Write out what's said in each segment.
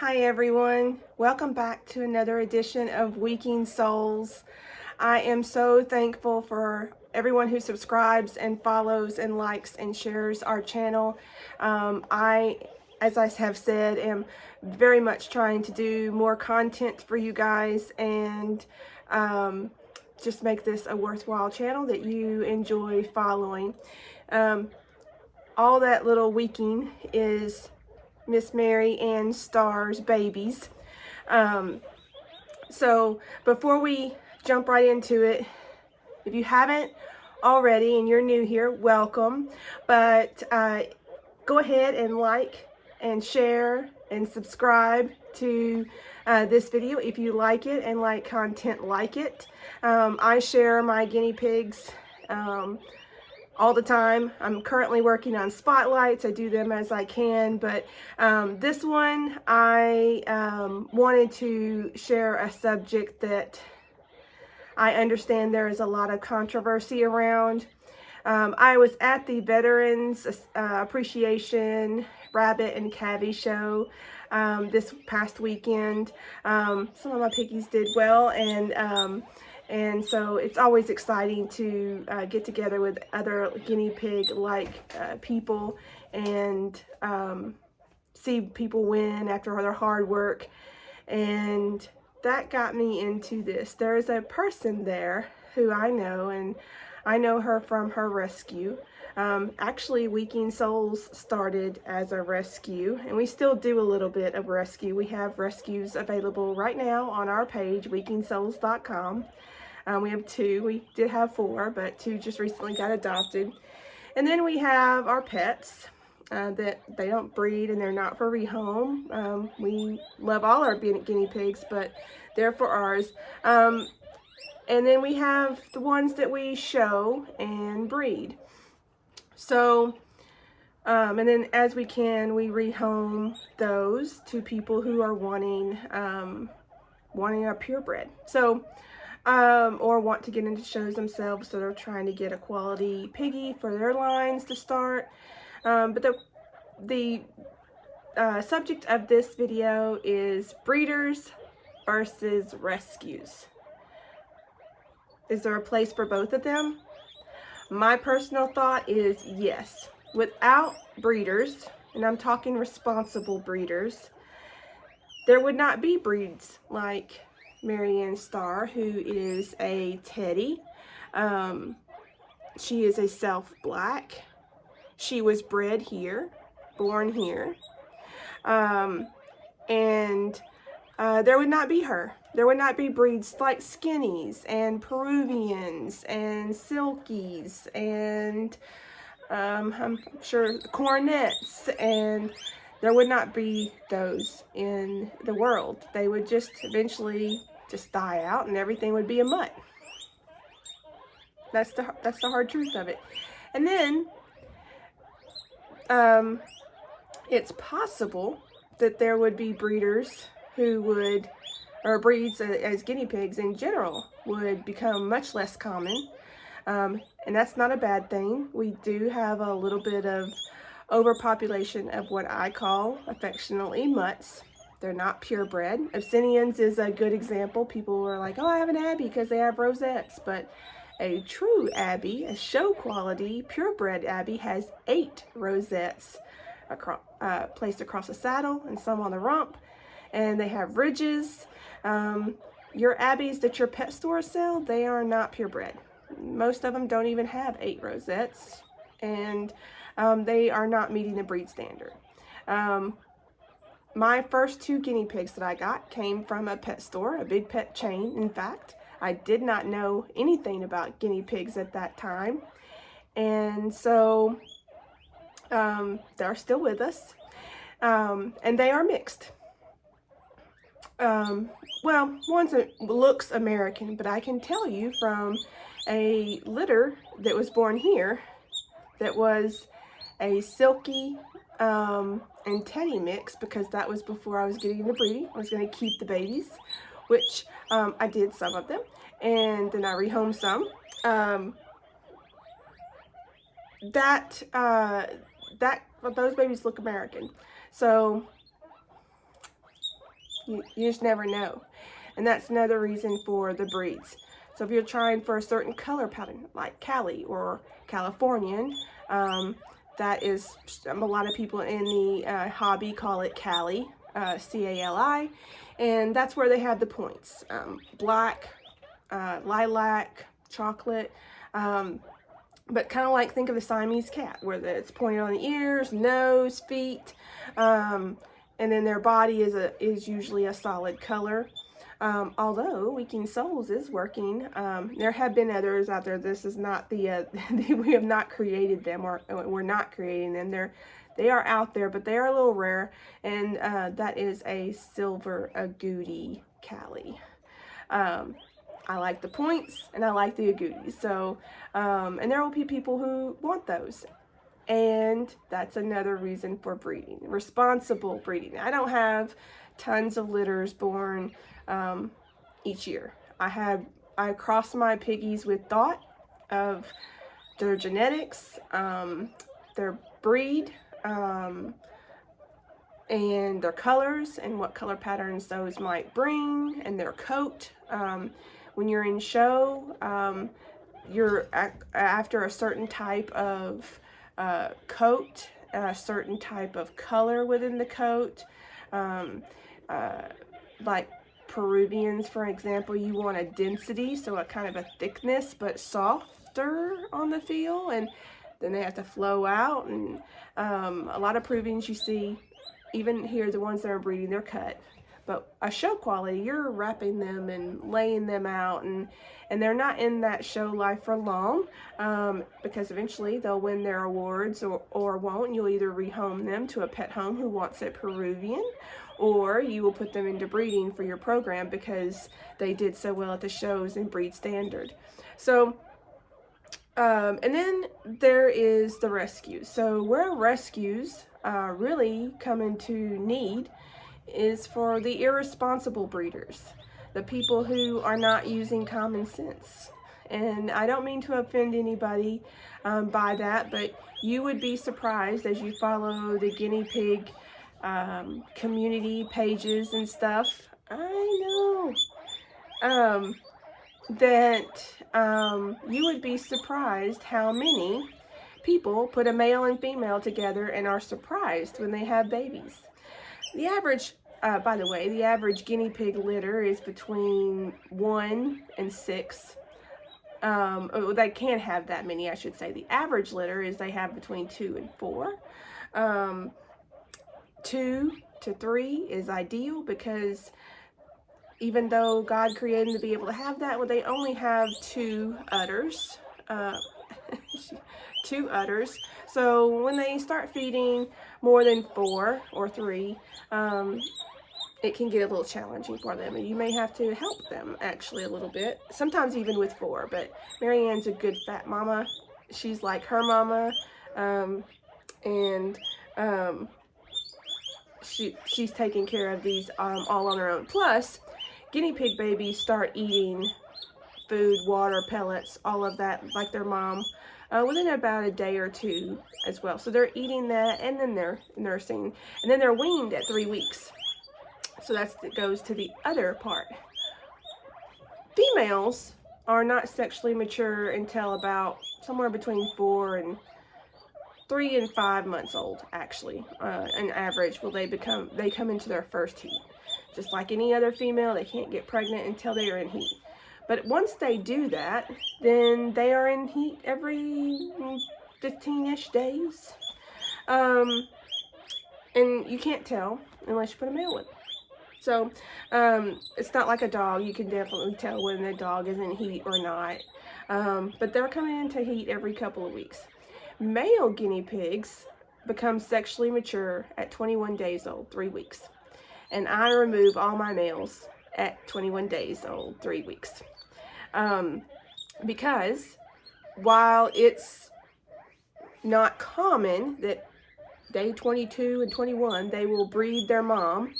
Hi everyone, welcome back to another edition of Weaking Souls. I am so thankful for everyone who subscribes and follows and likes and shares our channel. As I have said, am very much trying to do more content for you guys and just make this a worthwhile channel that you enjoy following. All that little weaking is Miss Mary Ann Starr's babies. So before we jump right into it, if you haven't already and you're new here, welcome. But go ahead and like and share and subscribe to this video if you like it and like content like it. I share my guinea pigs all the time. I'm currently working on spotlights. I do them as I can, but this one I wanted to share a subject that I understand there is a lot of controversy around. I was at the Veterans Appreciation Rabbit and Cabby show this past weekend. Some of my piggies did well, and so it's always exciting to get together with other guinea pig like people and see people win after their hard work. And that got me into this. There is a person there who I know, and I know her from her rescue. Actually, Weaking Souls started as a rescue, and we still do a little bit of rescue. We have rescues available right now on our page, weakingsouls.com. We have 2. We did have 4, but 2 just recently got adopted. And then we have our pets that they don't breed and they're not for rehome. We love all our guinea pigs, but they're for ours. And then we have the ones that we show and breed. So, and then as we can, we rehome those to people who are wanting a purebred. So, or want to get into shows themselves, so they're trying to get a quality piggy for their lines to start. But the subject of this video is breeders versus rescues. Is there a place for both of them? My personal thought is yes. Without breeders, and I'm talking responsible breeders, there would not be breeds like Mary Ann Starr, who is a teddy. She is a self-black. She was bred here, born here. And there would not be her. There would not be breeds like Skinnies and Peruvians and Silkies and I'm sure Cornets, and there would not be those in the world. They would just eventually just die out and everything would be a mutt. That's the hard truth of it. And then it's possible that there would be breeders who would, or breeds as guinea pigs in general, would become much less common. And that's not a bad thing. We do have a little bit of overpopulation of what I call affectionately mutts. They're not purebred. Abyssinians is a good example. People were like, oh, I have an Abbey because they have rosettes. But a true Abbey, a show quality purebred Abbey, has 8 rosettes placed across the saddle and some on the rump. And they have ridges. Your Abbeys that your pet stores sell, they are not purebred. Most of them don't even have 8 rosettes, and they are not meeting the breed standard. My first 2 guinea pigs that I got came from a pet store, a big pet chain, in fact. I did not know anything about guinea pigs at that time, and so they're still with us, and they are mixed. Well, one looks American, but I can tell you from a litter that was born here that was a Silky and Teddy mix, because that was before I was getting into breeding. I was going to keep the babies, which I did some of them, and then I rehomed some. Those babies look American. So You just never know. And that's another reason for the breeds. So if you're trying for a certain color pattern, like Cali or Californian, that is, a lot of people in the hobby call it Cali, C-A-L-I, and that's where they have the points. Black, lilac, chocolate, but kind of like, think of a Siamese cat, where it's pointed on the ears, nose, feet, and then their body is usually a solid color. Although Weeking Souls is working, there have been others out there. This is not the, we have not created them, or we're not creating them. They are out there, but they are a little rare, and that is a silver agouti Cali. I like the points, and I like the agoutis. So, and there will be people who want those. And that's another reason for breeding, responsible breeding. I don't have tons of litters born each year. I cross my piggies with thought of their genetics, their breed, and their colors, and what color patterns those might bring, and their coat. When you're in show, you're after a certain type of coat, a certain type of color within the coat. Like Peruvians, for example, you want a density, so a kind of a thickness, but softer on the feel, and then they have to flow out. And a lot of Peruvians you see, even here, the ones that are breeding, they're cut. But a show quality, you're wrapping them and laying them out, and they're not in that show life for long, because eventually they'll win their awards or won't. And you'll either rehome them to a pet home who wants it Peruvian, or you will put them into breeding for your program because they did so well at the shows and breed standard. So, and then there is the rescues. So where rescues really come into need is for the irresponsible breeders, the people who are not using common sense. And I don't mean to offend anybody by that, but you would be surprised as you follow the guinea pig community pages and stuff. I know that you would be surprised how many people put a male and female together and are surprised when they have babies. The average, by the way, the average guinea pig litter is between 1 and 6. They can't have that many, I should say. The average litter is they have between 2 and 4. 2 to 3 is ideal, because even though God created them to be able to have that, well, they only have 2 udders. 2 udders. So when they start feeding more than 4 or 3, it can get a little challenging for them, and you may have to help them actually a little bit, sometimes even with 4. But Marianne's a good fat mama. She's like her mama, and she's taking care of these all on her own. Plus, guinea pig babies start eating food, water, pellets, all of that like their mom within about a day or 2 as well. So they're eating that, and then they're nursing, and then they're weaned at 3 weeks. So that goes to the other part. Females are not sexually mature until about somewhere between 3 and 5 months old, actually. On average, they come into their first heat. Just like any other female, they can't get pregnant until they are in heat. But once they do that, then they are in heat every 15-ish days. And you can't tell unless you put a male in. So it's not like a dog. You can definitely tell when the dog is in heat or not. But they're coming into heat every couple of weeks. Male guinea pigs become sexually mature at 21 days old, 3 weeks. And I remove all my males at 21 days old, 3 weeks. Because while it's not common that day 22 and 21, they will breed their mom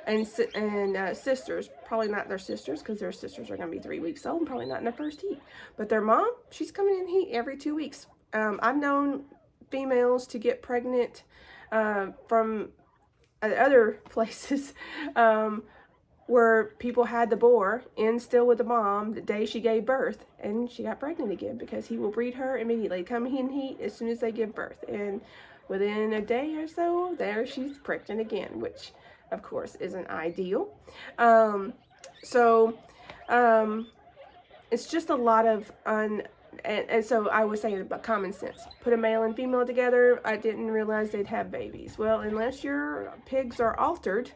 and sisters. Probably not their sisters, because their sisters are going to be 3 weeks old and probably not in their first heat. But their mom, she's coming in heat every 2 weeks. I've known females to get pregnant from other places where people had the boar in still with the mom the day she gave birth, and she got pregnant again because he will breed her immediately, come in heat as soon as they give birth, and within a day or so, there she's pregnant again, which of course isn't ideal. It's just a lot of and so I was saying about common sense. Put a male and female together. I didn't realize they'd have babies. Well, unless your pigs are altered,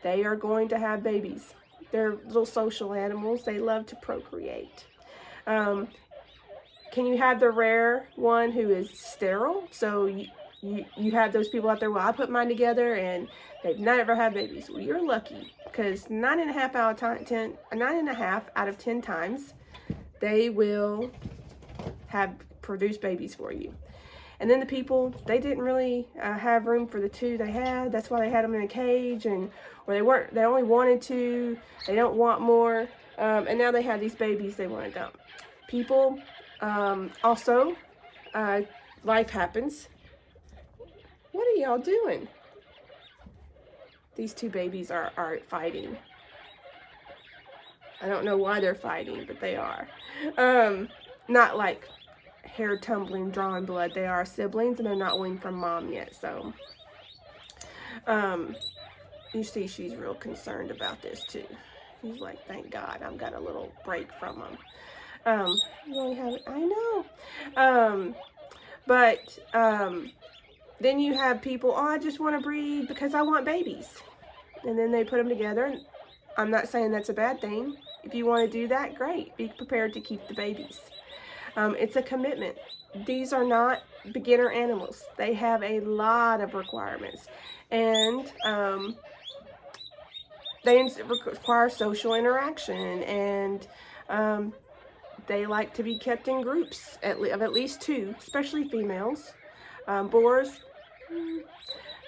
they are going to have babies. They're little social animals. They love to procreate. Can you have the rare one who is sterile? So you have those people out there, well, I put mine together and they've never had babies. Well, you're lucky, because 9.5 out of 10 times, they will have produced babies for you. And then the people, they didn't really have room for the two they had. That's why they had them in a cage, or they only wanted two. They don't want more. And now they have these babies they want to dump. People, also, life happens. What are y'all doing? These two babies are fighting. I don't know why they're fighting, but they are. Not like hair tumbling, drawing blood. They are siblings, and they're not weaned from mom yet. So, you see, she's real concerned about this too. She's like, "Thank God, I've got a little break from them." You only have, I know. Then you have people, oh, I just want to breed because I want babies, and then they put them together. I'm not saying that's a bad thing. If you want to do that, great. Be prepared to keep the babies. It's a commitment. These are not beginner animals. They have a lot of requirements, and they require social interaction, and they like to be kept in groups of at least two, especially females. Boars,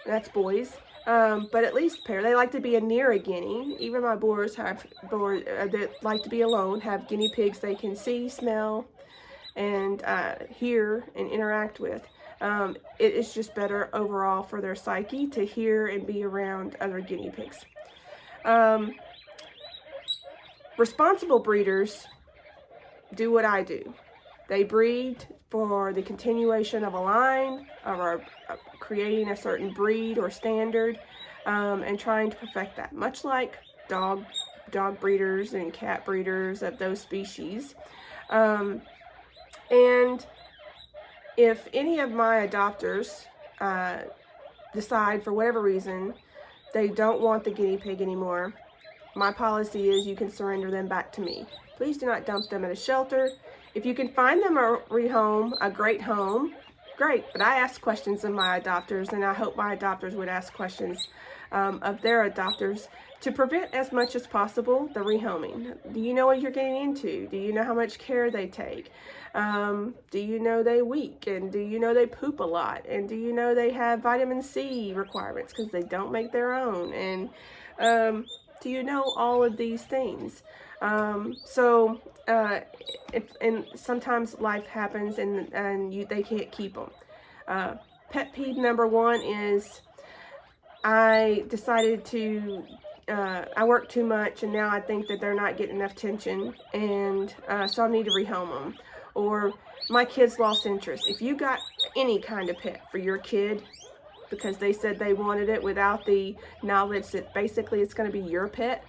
that's boys. But at least pair. They like to be near a guinea. Even my boars have boars that like to be alone, have guinea pigs they can see, smell, and hear and interact with. It is just better overall for their psyche to hear and be around other guinea pigs. Responsible breeders do what I do. They breed for the continuation of a line, or creating a certain breed or standard, and trying to perfect that, much like dog breeders and cat breeders of those species. And if any of my adopters decide for whatever reason they don't want the guinea pig anymore, my policy is you can surrender them back to me. Please do not dump them at a shelter. If you can find them a rehome, a great home, great. But I ask questions of my adopters, and I hope my adopters would ask questions of their adopters to prevent as much as possible the rehoming. Do you know what you're getting into? Do you know how much care they take? Do you know they weak? And do you know they poop a lot? And do you know they have vitamin C requirements because they don't make their own? And do you know all of these things? And sometimes life happens, and they can't keep them. Pet peeve number one is I decided to, I work too much, and now I think that they're not getting enough attention, and so I need to rehome them. Or my kids lost interest. If you got any kind of pet for your kid because they said they wanted it without the knowledge that basically it's going to be your pet,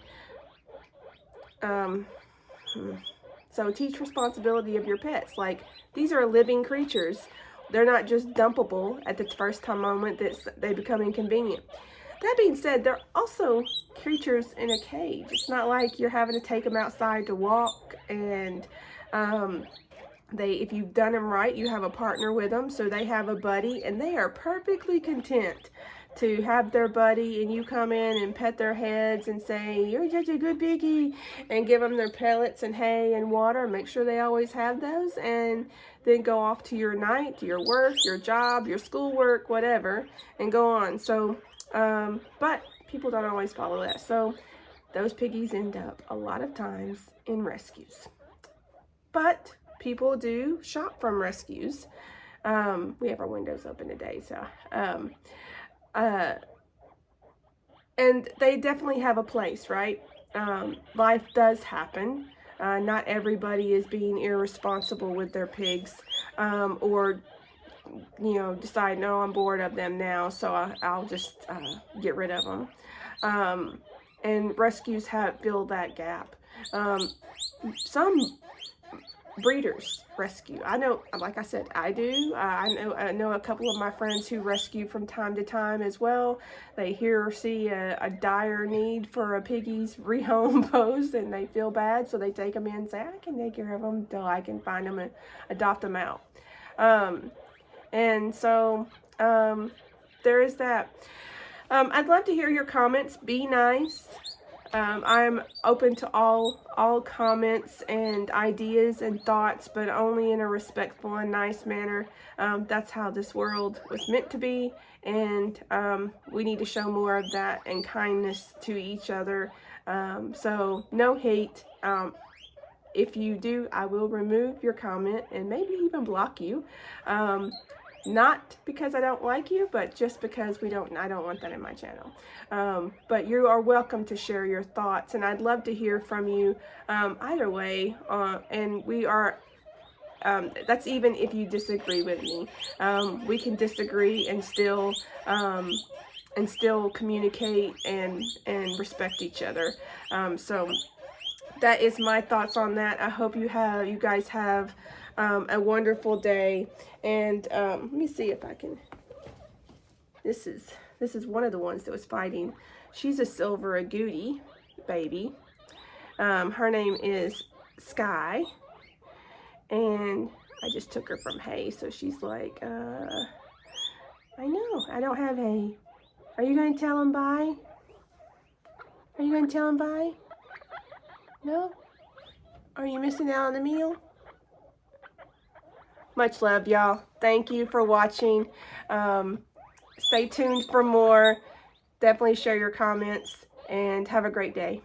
so teach responsibility of your pets. Like, these are living creatures. They're not just dumpable at the first time moment that they become inconvenient. That being said, they're also creatures in a cage. It's not like you're having to take them outside to walk, and if you've done them right, you have a partner with them, so they have a buddy, and they are perfectly content to have their buddy, and you come in and pet their heads and say, "You're such a good piggy," and give them their pellets and hay and water, make sure they always have those, and then go off to your night, to your work, your job, your schoolwork, whatever, and go on. So, but people don't always follow that. So those piggies end up a lot of times in rescues. But people do shop from rescues. We have our windows open today, so and they definitely have a place, right? life does happen. Not everybody is being irresponsible with their pigs, or decide, no, I'm bored of them now, so I'll just get rid of them. And rescues have filled that gap. Some breeders rescue. I know, like I said, I do. I know a couple of my friends who rescue from time to time as well. They hear or see a dire need for a piggy's rehome post, and they feel bad, so they take them in and say, I can take care of them until I can find them and adopt them out. And so there is that. I'd love to hear your comments. Be nice. I'm open to all comments and ideas and thoughts, but only in a respectful and nice manner. That's how this world was meant to be, and we need to show more of that and kindness to each other. So no hate. If you do, I will remove your comment and maybe even block you. Not because I don't like you, but just because I don't want that in my channel. But you are welcome to share your thoughts, and I'd love to hear from you either way. And we are, that's even if you disagree with me. We can disagree and still communicate and respect each other. So that is my thoughts on that. I hope you guys have a wonderful day. And let me see if I can. This is one of the ones that was fighting. She's a silver agouti baby. Her name is Sky, and I just took her from hay, so she's like, I know, I don't have hay. Are you going to tell him bye? Are you going to tell him bye? No? Are you missing out on the meal? Much love, y'all. Thank you for watching. Stay tuned for more. Definitely share your comments, and have a great day.